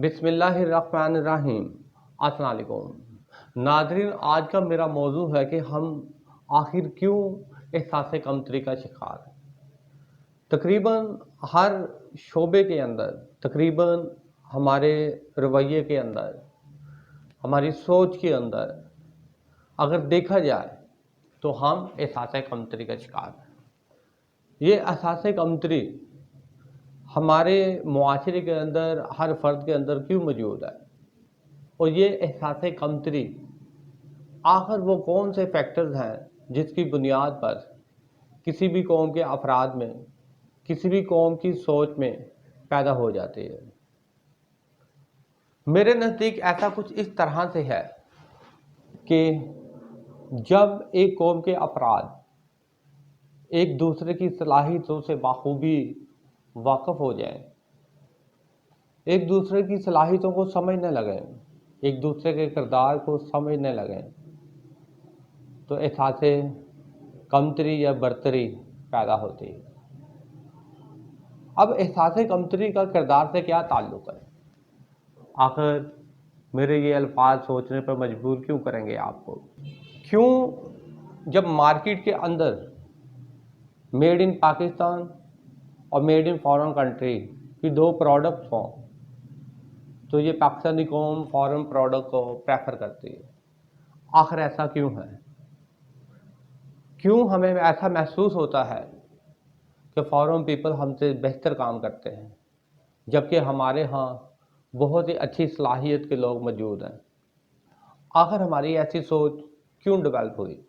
बिस्मिल्लाहिर्रहमानिर्रहीम। अस्सलाम वालेकुम नाज़रीन, आज का मेरा मौजू है कि हम आखिर क्यों एहसास कमतरी का शिकार हैं। तकरीबन हर शोबे के अंदर, तकरीबन हमारे रवैये के अंदर, हमारी सोच के अंदर अगर देखा जाए तो हम एहसास कमतरी का शिकार हैं। ये एहसास कमतरी हमारे मुआशरे के अंदर, हर फर्द के अंदर क्यों मौजूद है, और ये एहसास कमतरी आखिर वो कौन से फैक्टर्स हैं जिसकी बुनियाद पर किसी भी कौम के अफराद में, किसी भी कौम की सोच में पैदा हो जाती है। मेरे नज़दीक ऐसा कुछ इस तरह से है कि जब एक कौम के अफराद एक दूसरे की सलाहियतों से बाखूबी वाक़िफ़ हो जाएं, एक दूसरे की सलाहियतों को समझने लगें, एक दूसरे के किरदार को समझने लगें, तो एहसास कमतरी या बरतरी पैदा होती है। अब एहसास कमतरी का किरदार से क्या ताल्लुक़ है? आखिर मेरे ये अल्फाज सोचने पर मजबूर क्यों करेंगे आपको? क्यों जब मार्केट के अंदर मेड इन पाकिस्तान और मेड इन फॉरेन कंट्री की दो प्रोडक्ट्स हों, तो ये पाकिस्तानी कौम फॉरेन प्रोडक्ट को प्रेफर करती है? आखिर ऐसा क्यों है? क्यों हमें ऐसा महसूस होता है कि फॉरेन पीपल हमसे बेहतर काम करते हैं, जबकि हमारे यहाँ बहुत ही अच्छी सलाहियत के लोग मौजूद हैं? आखिर हमारी ऐसी सोच क्यों डेवलप हुई?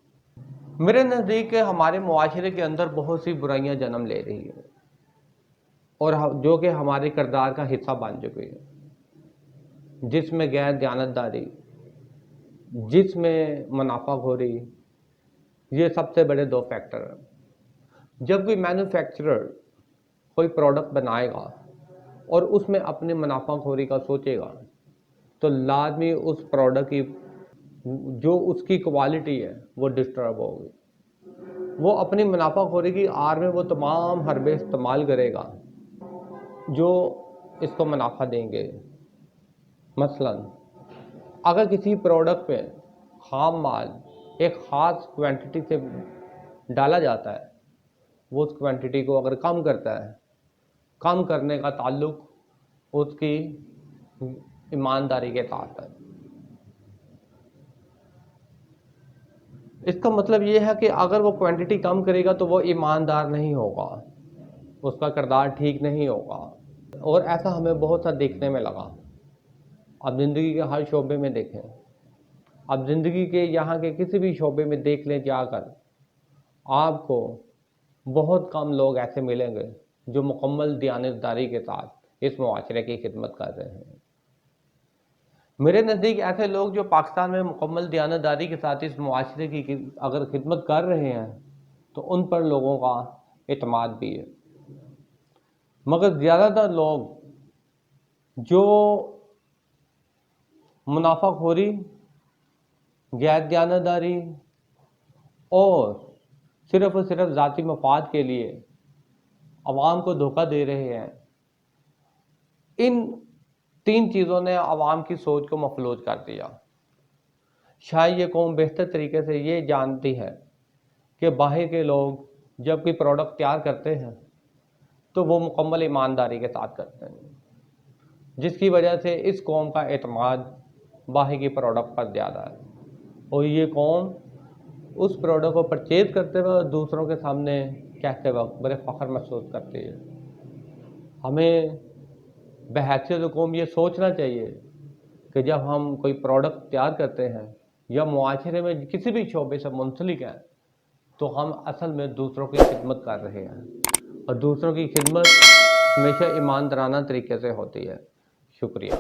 मेरे नज़दीक हमारे मुआशरे के अंदर बहुत सी बुराइयां जन्म ले रही हैं, और जो कि हमारे किरदार का हिस्सा बन चुकी है, जिसमें गैर दयानतदारी, जिसमें मुनाफाखोरी, ये सबसे बड़े दो फैक्टर हैं। जब कोई मैन्युफैक्चरर कोई प्रोडक्ट बनाएगा और उसमें अपनी मुनाफाखोरी का सोचेगा, तो लाजमी उस प्रोडक्ट की जो उसकी क्वालिटी है वो डिस्टर्ब होगी। वो अपनी मुनाफाखोरी की आड़ में वो तमाम हरबे इस्तेमाल करेगा जो इसको मुनाफा देंगे। मसलन अगर किसी प्रोडक्ट पे खाम माल एक ख़ास क्वांटिटी से डाला जाता है, वो उस क्वांटिटी को अगर कम करता है, कम करने का ताल्लुक उसकी ईमानदारी के साथ है। इसका मतलब ये है कि अगर वो क्वांटिटी कम करेगा तो वो ईमानदार नहीं होगा, उसका किरदार ठीक नहीं होगा। और ऐसा हमें बहुत सा देखने में लगा। अब ज़िंदगी के हर शोबे में देखें, अब ज़िंदगी के यहाँ के किसी भी शोबे में देख लें जाकर, आपको बहुत कम लोग ऐसे मिलेंगे जो मुकम्मल दयानतदारी के साथ इस मुआशरे की खिदमत कर रहे हैं। मेरे नज़दीक ऐसे लोग जो पाकिस्तान में मुकम्मल दयानतदारी के साथ इस मुआशरे की अगर खिदमत कर रहे हैं, तो उन पर लोगों का एतमाद भी है। मगर ज़्यादातर लोग जो मुनाफाखोरी, गैर दयानतदारी और सिर्फ़ और सिर्फ ज़ाती मफाद के लिए अवाम को धोखा दे रहे हैं, इन तीन चीज़ों ने अवाम की सोच को मफलूज कर दिया। शायद ये कौम बेहतर तरीके से ये जानती है कि बाहर के लोग जब कोई प्रोडक्ट तैयार करते हैं तो वो मुकम्मल ईमानदारी के साथ करते हैं, जिसकी वजह से इस कौम का एतमाद बाहर की प्रोडक्ट पर ज़्यादा है, और ये कौम उस प्रोडक्ट को परचेज करते हुए और दूसरों के सामने कहते वक्त बड़े फ़ख्र महसूस करती है। हमें बहैसियत कौम ये सोचना चाहिए कि जब हम कोई प्रोडक्ट तैयार करते हैं या मुआशरे में किसी भी शोबे से मुंसलिक हैं, तो हम असल में दूसरों की खिदमत कर रहे हैं, और दूसरों की खिदमत हमेशा ईमानदाराना तरीके से होती है। शुक्रिया।